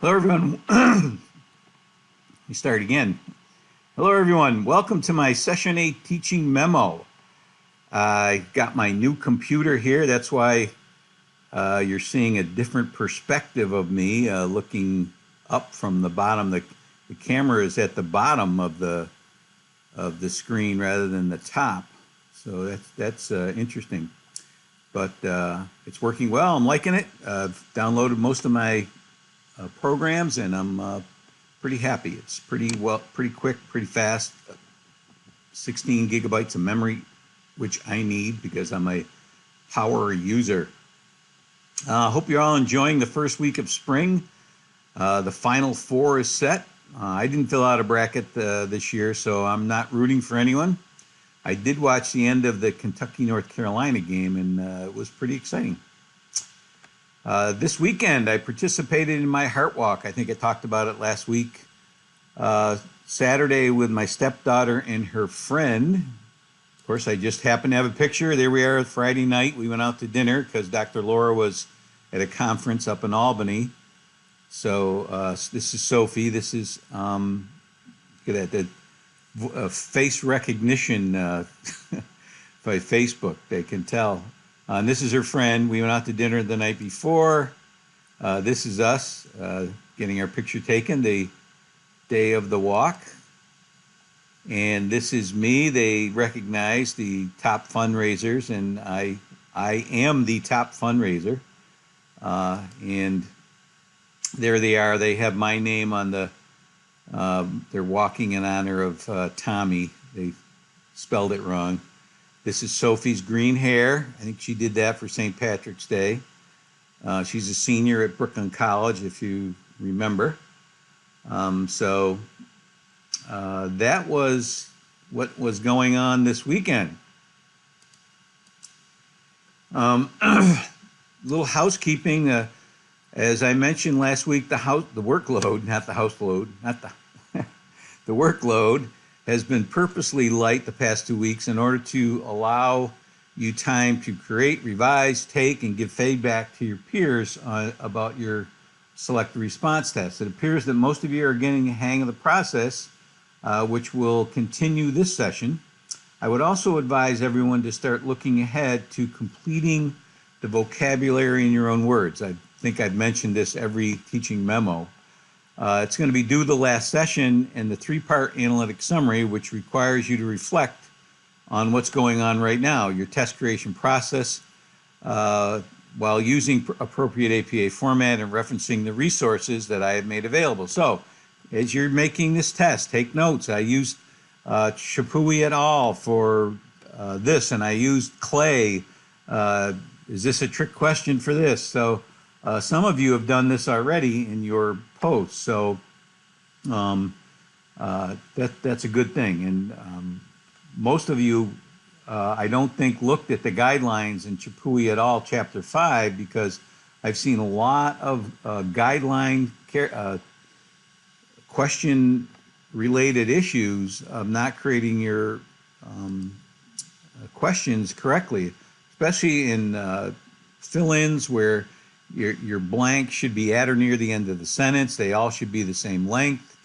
Hello, everyone. Let me start again. Hello, everyone. Welcome to my Session 8 teaching memo. I got my new computer here. That's why you're seeing a different perspective of me looking up from the bottom. The camera is at the bottom of the screen rather than the top. So that's interesting. But it's working well. I'm liking it. I've downloaded most of my programs, and I'm pretty happy. It's pretty quick, pretty fast. 16 gigabytes of memory, which I need because I'm a power user. Hope you're all enjoying the first week of spring. The Final Four is set. I didn't fill out a bracket this year, so I'm not rooting for anyone. I did watch the end of the Kentucky-North Carolina game, and it was pretty exciting. This weekend, I participated in my Heart Walk. I think I talked about it last week. Saturday with my stepdaughter and her friend. Of course, I just happened to have a picture. There we are Friday night. We went out to dinner because Dr. Laura was at a conference up in Albany. So this is Sophie. This is, look at that, the face recognition by Facebook. They can tell. And this is her friend. We went out to dinner the night before. This is us getting our picture taken the day of the walk. And this is me. They recognize the top fundraisers, and I am the top fundraiser. And there they are. They have my name on the, they're walking in honor of Tommy. They spelled it wrong. This is Sophie's green hair. I think she did that for St. Patrick's Day. She's a senior at Brooklyn College, if you remember. So that was what was going on this weekend. Little housekeeping. As I mentioned last week, the workload, not the house load, not the the workload has been purposely light the past 2 weeks in order to allow you time to create, revise, take, and give feedback to your peers about your select response test. It appears that most of you are getting a hang of the process, which will continue this session. I would also advise everyone to start looking ahead to completing the vocabulary in your own words. I think I've mentioned this every teaching memo. It's going to be due the last session and the 3-part analytic summary, which requires you to reflect on what's going on right now, your test creation process, while using appropriate APA format and referencing the resources that I have made available. So, as you're making this test, take notes. I used Chapui et al. For this, and I used Clay. Is this a trick question for this? So, some of you have done this already in your posts, so that's a good thing. And most of you, I don't think, looked at the guidelines in Chapui et al. Chapter 5, because I've seen a lot of guideline question-related issues of not creating your questions correctly, especially in fill-ins where your blank should be at or near the end of the sentence. They all should be the same length.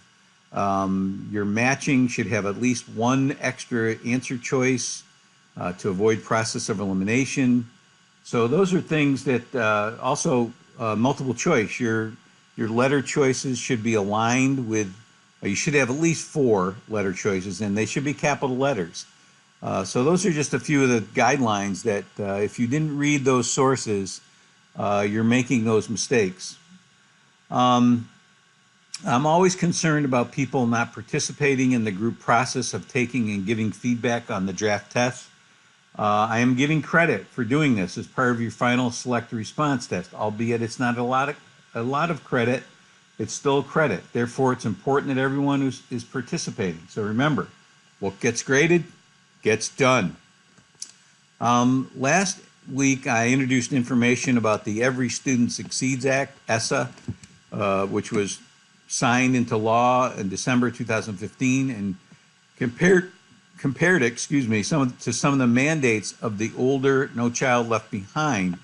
Your matching should have at least one extra answer choice to avoid process of elimination. So those are things that also multiple choice. Your letter choices should be aligned with, you should have at least 4 letter choices, and they should be capital letters. So those are just a few of the guidelines that if you didn't read those sources, you're making those mistakes. I'm always concerned about people not participating in the group process of taking and giving feedback on the draft test. I am giving credit for doing this as part of your final select response test, albeit it's not a lot of credit. It's still credit. Therefore, it's important that everyone is participating. So remember, what gets graded gets done. Last week, I introduced information about the Every Student Succeeds Act, ESSA, which was signed into law in December 2015, and compared it, to some of the mandates of the older No Child Left Behind.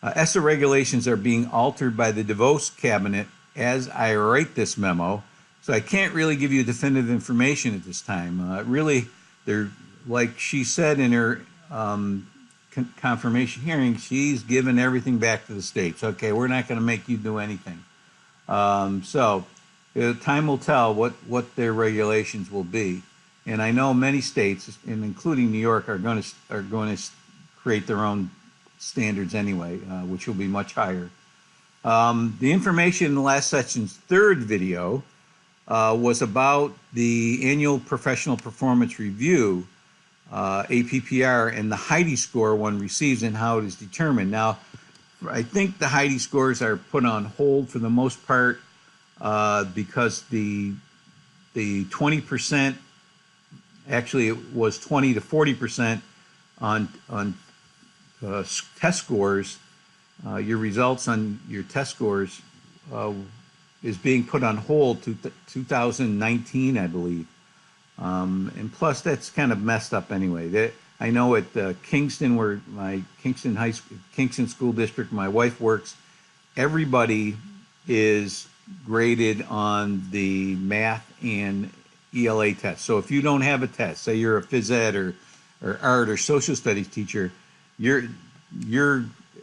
ESSA regulations are being altered by the DeVos cabinet as I write this memo, so I can't really give you definitive information at this time. Really, they're, like she said in her confirmation hearing, she's given everything back to the states. Okay, we're not going to make you do anything. So time will tell what their regulations will be. And I know many states, and including New York, are going to create their own standards anyway, which will be much higher. The information in the last session's third video was about the annual professional performance review, APPR, and the Heidi score one receives and how it is determined. Now, I think the Heidi scores are put on hold for the most part because the 20%, actually it was 20 to 40% on test scores. Your results on your test scores is being put on hold to 2019, I believe. And plus, that's kind of messed up anyway. I know at Kingston, where my Kingston School District, my wife works, everybody is graded on the math and ELA test. So if you don't have a test, say you're a phys ed or art or social studies teacher, your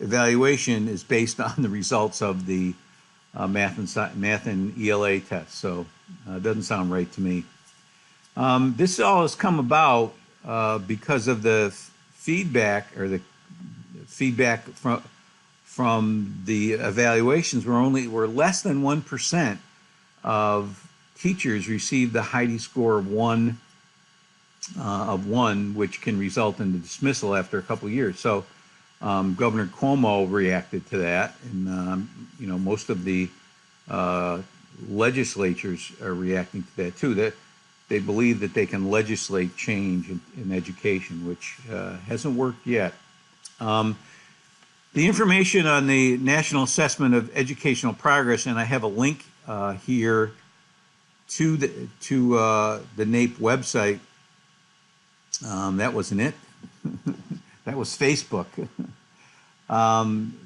evaluation is based on the results of the math and ELA tests. So it doesn't sound right to me. This all has come about because of the feedback from the evaluations were less than 1% of teachers received the Heidi score of one, which can result in the dismissal after a couple of years. So Governor Cuomo reacted to that, and most of the legislatures are reacting to that too. That they believe that they can legislate change in education, which hasn't worked yet. The information on the National Assessment of Educational Progress, and I have a link here to the NAPE website. That wasn't it. That was Facebook.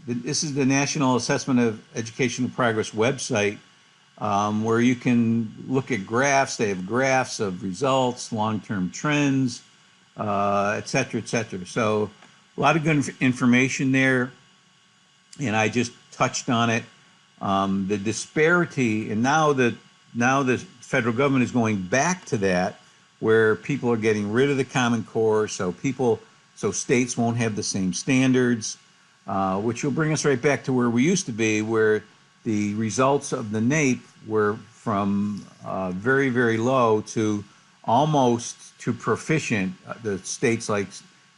This is the National Assessment of Educational Progress website, where you can look at graphs. They have graphs of results, long-term trends, et cetera, et cetera. So a lot of good information there, and I just touched on it. The disparity, and now the federal government is going back to that, where people are getting rid of the Common Core, so states won't have the same standards, which will bring us right back to where we used to be, where the results of the NAPE were from very, very low to almost to proficient. The states like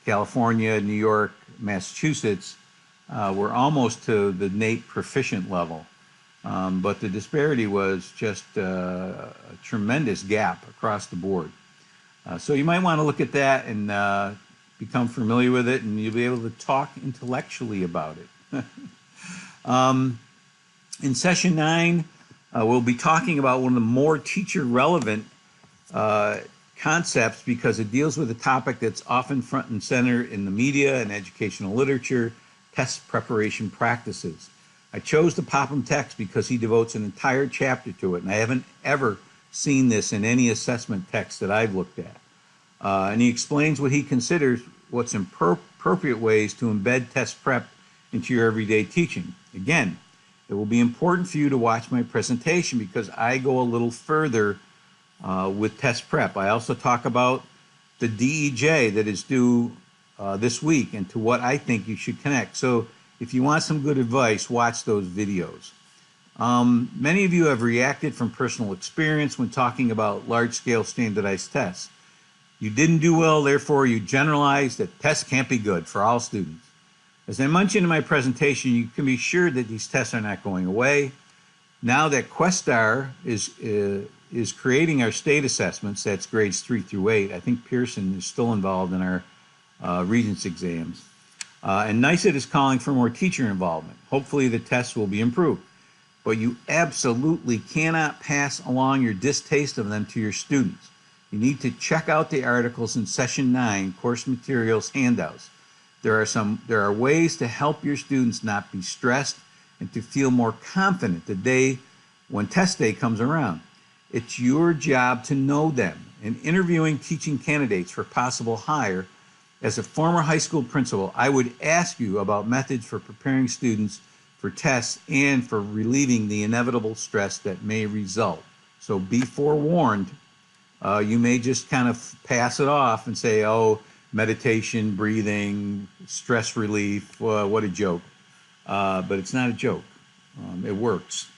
California, New York, Massachusetts were almost to the NAPE proficient level. But the disparity was just a tremendous gap across the board. So you might want to look at that and become familiar with it, and you'll be able to talk intellectually about it. In session 9, we'll be talking about one of the more teacher-relevant concepts, because it deals with a topic that's often front and center in the media and educational literature: test preparation practices. I chose the Popham text because he devotes an entire chapter to it, and I haven't ever seen this in any assessment text that I've looked at. And he explains what he considers what's appropriate ways to embed test prep into your everyday teaching. Again, it will be important for you to watch my presentation because I go a little further with test prep. I also talk about the DEJ that is due this week and to what I think you should connect. So if you want some good advice, watch those videos. Many of you have reacted from personal experience when talking about large-scale standardized tests. You didn't do well, therefore you generalized that tests can't be good for all students. As I mentioned in my presentation, you can be sure that these tests are not going away. Now that Questar is creating our state assessments, that's grades 3 through 8. I think Pearson is still involved in our Regents exams. And NYSET is calling for more teacher involvement. Hopefully the tests will be improved. But you absolutely cannot pass along your distaste of them to your students. You need to check out the articles in session 9, course materials handouts. There are ways to help your students not be stressed and to feel more confident the day when test day comes around. It's your job to know them. In interviewing teaching candidates for possible hire, as a former high school principal, I would ask you about methods for preparing students for tests and for relieving the inevitable stress that may result. So be forewarned. You may just kind of pass it off and say, oh, meditation, breathing, stress relief, what a joke. But it's not a joke. It works.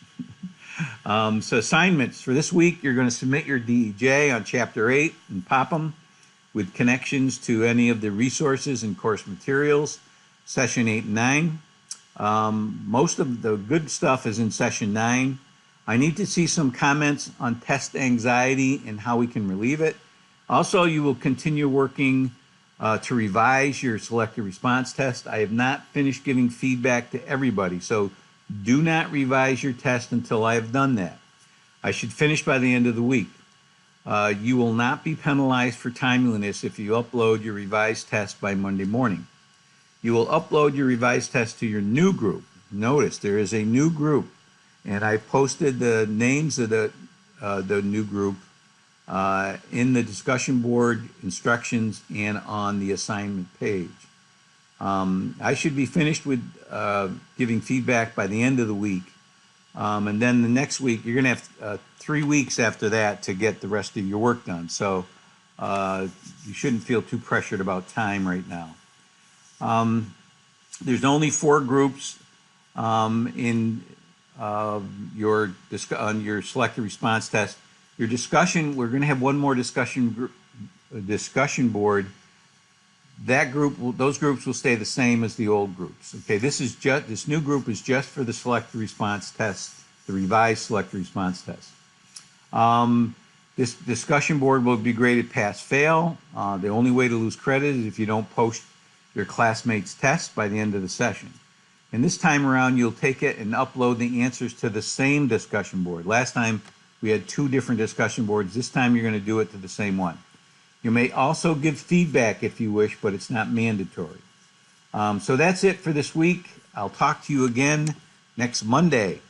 So assignments for this week, you're going to submit your DEJ on Chapter 8 and pop them with connections to any of the resources and course materials, Session 8 and 9. Most of the good stuff is in Session 9. I need to see some comments on test anxiety and how we can relieve it. Also, you will continue working to revise your selective response test. I have not finished giving feedback to everybody, so do not revise your test until I have done that. I should finish by the end of the week. You will not be penalized for timeliness if you upload your revised test by Monday morning. You will upload your revised test to your new group. Notice there is a new group, and I posted the names of the new group in the discussion board instructions and on the assignment page. I should be finished with giving feedback by the end of the week. And then the next week, you're going to have 3 weeks after that to get the rest of your work done. So you shouldn't feel too pressured about time right now. There's only 4 groups in on your selective response test. Your discussion, we're going to have one more discussion board. That group, those groups will stay the same as the old groups. Okay, this new group is just for the selective response test, the revised selective response test. This discussion board will be graded pass-fail. The only way to lose credit is if you don't post your classmates' test by the end of the session. And this time around, you'll take it and upload the answers to the same discussion board. Last time, we had 2 different discussion boards. This time, you're going to do it to the same one. You may also give feedback if you wish, but it's not mandatory. So that's it for this week. I'll talk to you again next Monday.